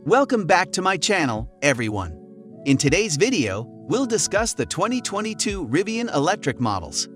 Welcome back to my channel, everyone. In today's video, we'll discuss the 2022 Rivian electric models.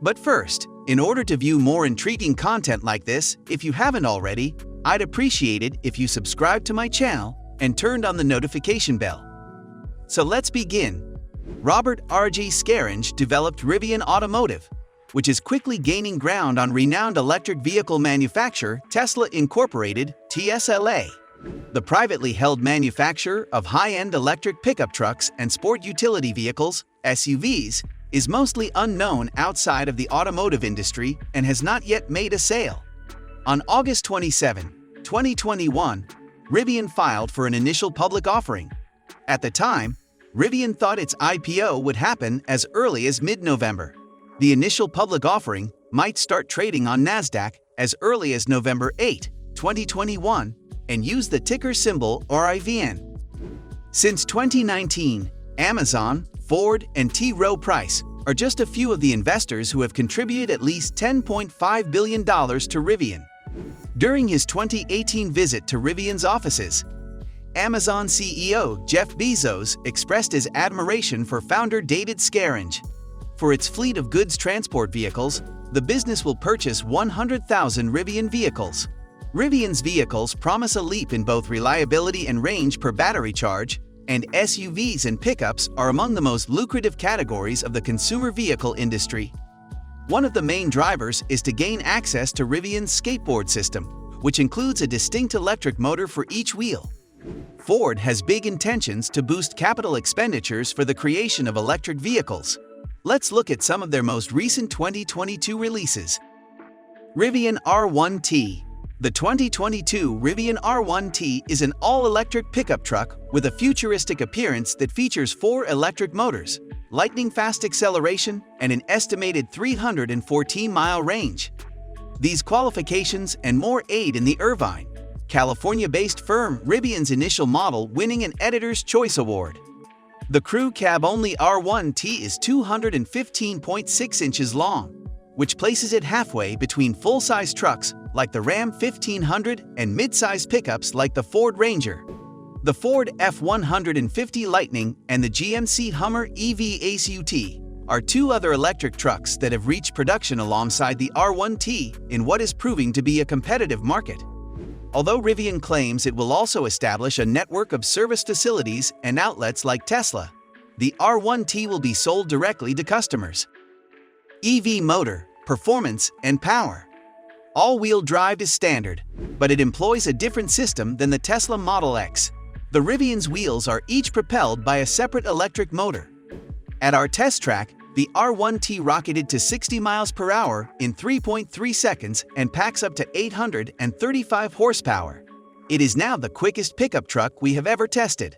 But first, in order to view more intriguing content like this, if you haven't already, I'd appreciate it if you subscribe to my channel and turned on the notification bell. So let's begin. Robert R.G. Scaringe developed Rivian Automotive, which is quickly gaining ground on renowned electric vehicle manufacturer Tesla Incorporated, TSLA. The privately held manufacturer of high-end electric pickup trucks and sport utility vehicles, SUVs, is mostly unknown outside of the automotive industry and has not yet made a sale. On August 27, 2021, Rivian filed for an initial public offering. At the time, Rivian thought its IPO would happen as early as mid-November. The initial public offering might start trading on NASDAQ as early as November 8, 2021, and use the ticker symbol RIVN. Since 2019, Amazon, Ford, and T. Rowe Price are just a few of the investors who have contributed at least $10.5 billion to Rivian. During his 2018 visit to Rivian's offices, Amazon CEO Jeff Bezos expressed his admiration for founder David Scaringe. For its fleet of goods transport vehicles, the business will purchase 100,000 Rivian vehicles. Rivian's vehicles promise a leap in both reliability and range per battery charge, and SUVs and pickups are among the most lucrative categories of the consumer vehicle industry. One of the main drivers is to gain access to Rivian's skateboard system, which includes a distinct electric motor for each wheel. Ford has big intentions to boost capital expenditures for the creation of electric vehicles. Let's look at some of their most recent 2022 releases. Rivian R1T. The 2022 Rivian R1T is an all-electric pickup truck with a futuristic appearance that features 4 electric motors, lightning-fast acceleration, and an estimated 314-mile range. These qualifications and more aid in the Irvine, California-based firm Rivian's initial model winning an Editor's Choice Award. The crew cab-only R1T is 215.6 inches long, which places it halfway between full-size trucks like the Ram 1500 and mid-size pickups like the Ford Ranger, the Ford F-150 Lightning, and the GMC Hummer EV SUT are 2 other electric trucks that have reached production alongside the R1T in what is proving to be a competitive market. Although Rivian claims it will also establish a network of service facilities and outlets like Tesla, the R1T will be sold directly to customers. EV motor, performance, and power. All-wheel drive is standard, but it employs a different system than the Tesla Model X. The Rivian's wheels are each propelled by a separate electric motor. At our test track, the R1T rocketed to 60 miles per hour in 3.3 seconds and packs up to 835 horsepower. It is now the quickest pickup truck we have ever tested.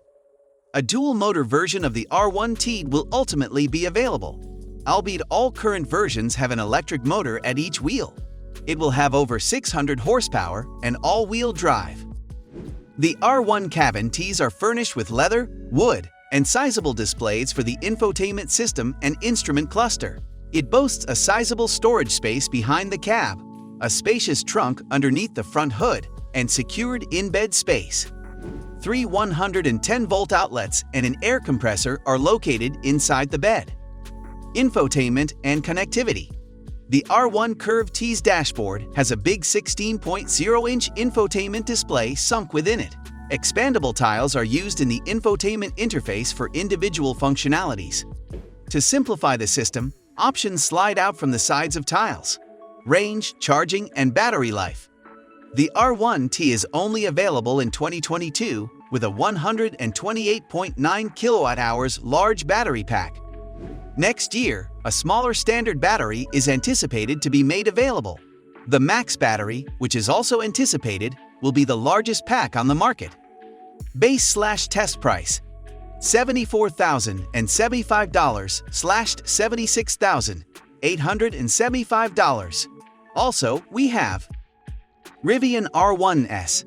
A dual-motor version of the R1T will ultimately be available, albeit all current versions have an electric motor at each wheel. It will have over 600 horsepower and all-wheel drive. The R1 cabin Ts are furnished with leather, wood, and sizable displays for the infotainment system and instrument cluster. It boasts a sizable storage space behind the cab, a spacious trunk underneath the front hood, and secured in-bed space. 3 110-volt outlets and an air compressor are located inside the bed. Infotainment and connectivity. The R1 Curve T's dashboard has a big 16.0-inch infotainment display sunk within it. Expandable tiles are used in the infotainment interface for individual functionalities. To simplify the system, options slide out from the sides of tiles. Range, charging, and battery life. The R1T is only available in 2022 with a 128.9 kilowatt-hours large battery pack. Next year, a smaller standard battery is anticipated to be made available. The Max battery, which is also anticipated, will be the largest pack on the market. Base/test price: $74,075/$76,875. Also, we have Rivian R1S.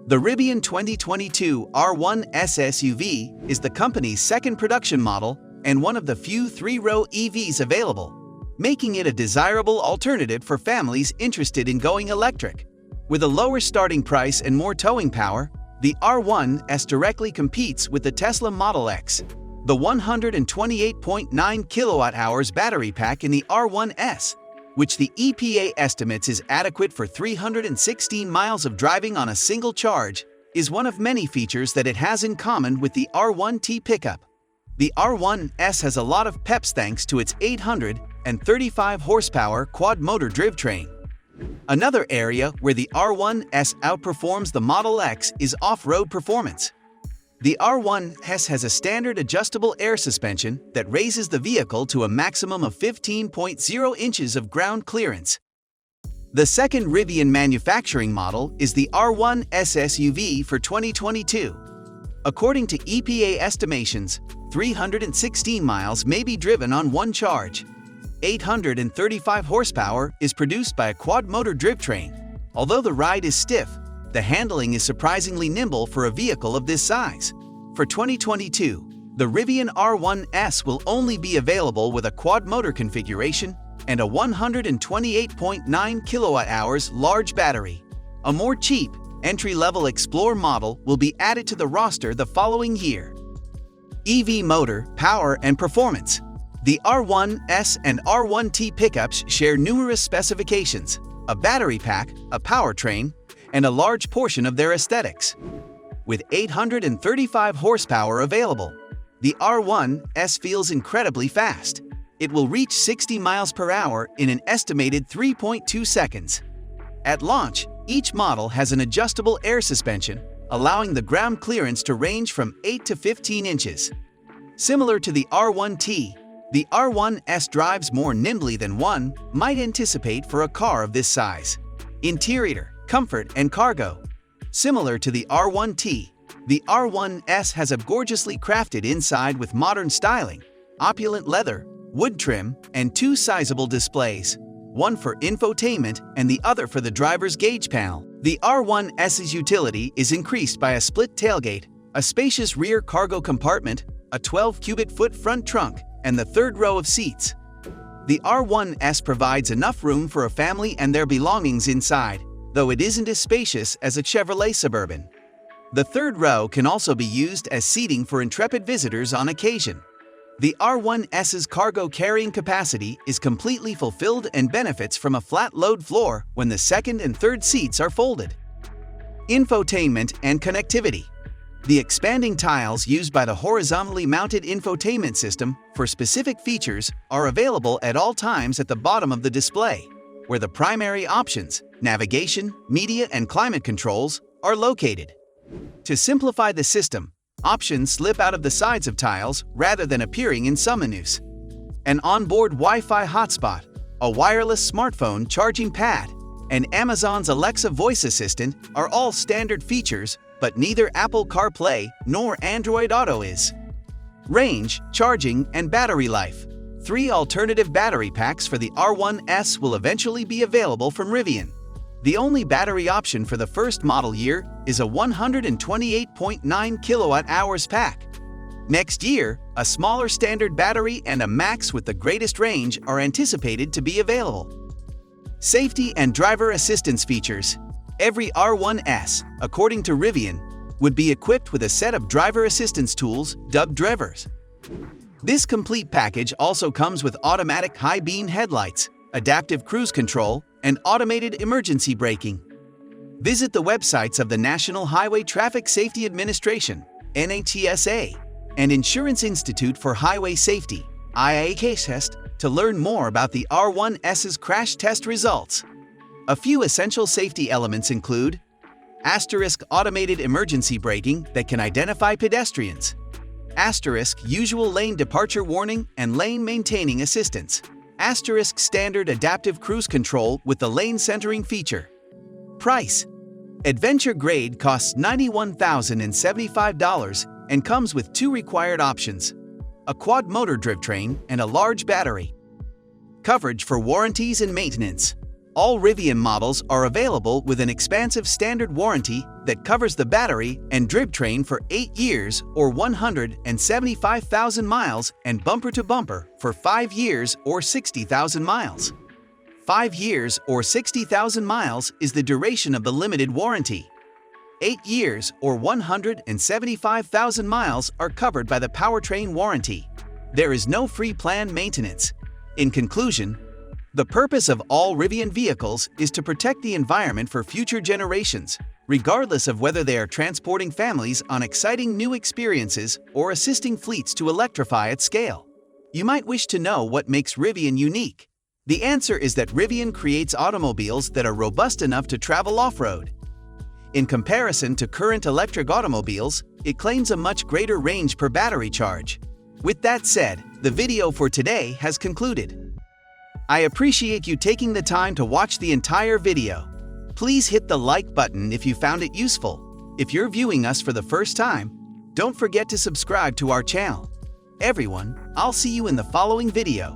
The Rivian 2022 R1S SUV is the company's second production model and one of the few 3-row EVs available, making it a desirable alternative for families interested in going electric. With a lower starting price and more towing power, The R1S directly competes with the Tesla Model X. The 128.9 kWh battery pack in the R1S, which the EPA estimates is adequate for 316 miles of driving on a single charge, is one of many features that it has in common with the R1T pickup. The R1S has a lot of peps thanks to its 835 horsepower quad-motor drivetrain. Another area where the R1S outperforms the Model X is off-road performance. The R1S has a standard adjustable air suspension that raises the vehicle to a maximum of 15.0 inches of ground clearance. The second Rivian manufacturing model is the R1S SUV for 2022. According to EPA estimations, 316 miles may be driven on one charge. 835 horsepower is produced by a quad-motor drivetrain. Although the ride is stiff, the handling is surprisingly nimble for a vehicle of this size. For 2022, the Rivian R1S will only be available with a quad-motor configuration and a 128.9 kWh large battery. A more cheap, entry-level Explorer model will be added to the roster the following year. EV motor, power, and performance. The R1S and R1T pickups share numerous specifications: a battery pack, a powertrain, and a large portion of their aesthetics. With 835 horsepower available, the R1S feels incredibly fast. It will reach 60 miles per hour in an estimated 3.2 seconds. At launch, each model has an adjustable air suspension, allowing the ground clearance to range from 8 to 15 inches. Similar to the R1T, the R1S drives more nimbly than one might anticipate for a car of this size. Interior, comfort, and cargo. Similar to the R1T, the R1S has a gorgeously crafted inside with modern styling, opulent leather, wood trim, and two sizable displays, one for infotainment and the other for the driver's gauge panel. The R1S's utility is increased by a split tailgate, a spacious rear cargo compartment, a 12-cubic-foot front trunk, and the third row of seats. The R1S provides enough room for a family and their belongings inside, though it isn't as spacious as a Chevrolet Suburban. The third row can also be used as seating for intrepid visitors on occasion. The R1S's cargo carrying capacity is completely fulfilled and benefits from a flat load floor when the second and third seats are folded. Infotainment and connectivity. The expanding tiles used by the horizontally mounted infotainment system for specific features are available at all times at the bottom of the display, where the primary options, navigation, media, and climate controls, are located. To simplify the system, options slip out of the sides of tiles rather than appearing in some menus. An onboard Wi-Fi hotspot, a wireless smartphone charging pad, and Amazon's Alexa voice assistant are all standard features, but neither Apple CarPlay nor Android Auto is. Range, charging, and battery life. 3 alternative battery packs for the R1S will eventually be available from Rivian. The only battery option for the first model year is a 128.9 kWh pack. Next year, a smaller standard battery and a max with the greatest range are anticipated to be available. Safety and driver assistance features. Every R1S, according to Rivian, would be equipped with a set of driver assistance tools dubbed drivers. This complete package also comes with automatic high-beam headlights, adaptive cruise control, and automated emergency braking. Visit the websites of the National Highway Traffic Safety Administration, NHTSA, and Insurance Institute for Highway Safety, IIHS, to learn more about the R1S's crash test results. A few essential safety elements include automated emergency braking that can identify pedestrians, usual lane departure warning and lane maintaining assistance, standard adaptive cruise control with the lane centering feature. Price: Adventure Grade costs $91,075 and comes with 2 required options: a quad motor drivetrain and a large battery. Coverage for warranties and maintenance. All Rivian models are available with an expansive standard warranty that covers the battery and drivetrain for 8 years or 175,000 miles and bumper-to-bumper for 5 years or 60,000 miles. 5 years or 60,000 miles is the duration of the limited warranty. 8 years or 175,000 miles are covered by the powertrain warranty. There is no free planned maintenance. In conclusion, the purpose of all Rivian vehicles is to protect the environment for future generations, regardless of whether they are transporting families on exciting new experiences or assisting fleets to electrify at scale. You might wish to know what makes Rivian unique. The answer is that Rivian creates automobiles that are robust enough to travel off-road. In comparison to current electric automobiles, it claims a much greater range per battery charge. With that said, the video for today has concluded. I appreciate you taking the time to watch the entire video. Please hit the like button if you found it useful. If you're viewing us for the first time, don't forget to subscribe to our channel. Everyone, I'll see you in the following video.